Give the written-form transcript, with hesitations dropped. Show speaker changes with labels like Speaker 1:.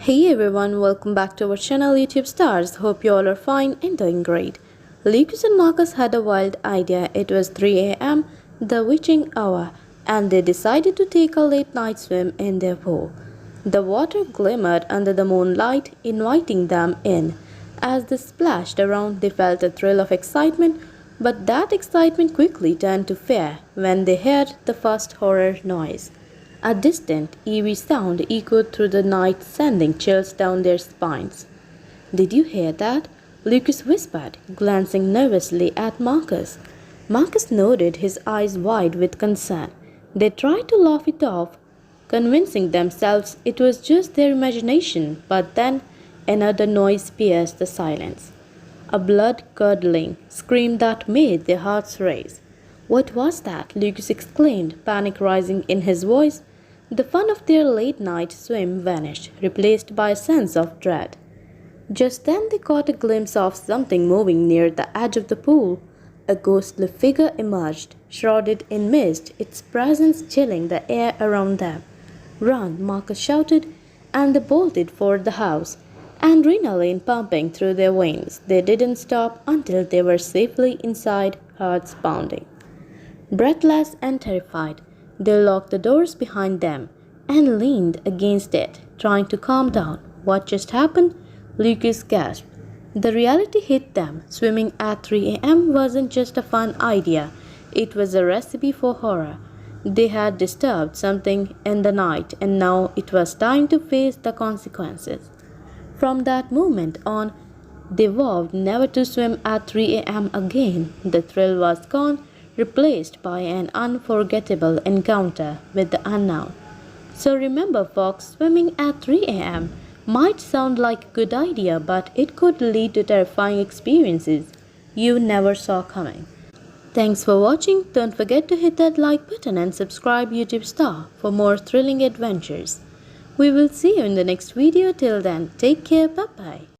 Speaker 1: Hey everyone, welcome back to our channel YouTube Stars. Hope you all are fine and doing great. Lucas and Marcus had a wild idea. It was 3 a.m., the witching hour, and they decided to take a late night swim in their pool. The water glimmered under the moonlight, inviting them in. As they splashed around, they felt a thrill of excitement, but that excitement quickly turned to fear when they heard the first horror noise. A distant, eerie sound echoed through the night, sending chills down their spines. "Did you hear that?" Lucas whispered, glancing nervously at Marcus. Marcus nodded, his eyes wide with concern. They tried to laugh it off, convincing themselves it was just their imagination, but then another noise pierced the silence. A blood-curdling scream that made their hearts race. "What was that?" Lucas exclaimed, panic rising in his voice. The fun of their late-night swim vanished, replaced by a sense of dread. Just then they caught a glimpse of something moving near the edge of the pool. A ghostly figure emerged, shrouded in mist, its presence chilling the air around them. "Run!" Marcus shouted, and they bolted for the house, adrenaline pumping through their veins. They didn't stop until they were safely inside, hearts pounding. Breathless and terrified, they locked the doors behind them and leaned against it, trying to calm down. "What just happened?" Lucas gasped. The reality hit them. Swimming at 3 a.m. wasn't just a fun idea, it was a recipe for horror. They had disturbed something in the night, and now it was time to face the consequences. From that moment on, they vowed never to swim at 3 a.m. again. The thrill was gone, replaced by an unforgettable encounter with the unknown. So remember folks, swimming at 3 a.m. might sound like a good idea, but it could lead to terrifying experiences you never saw coming. Thanks for watching. Don't forget to hit that like button and subscribe YouTube Star for more thrilling adventures. We will see you in the next video. Till then, take care. Bye bye.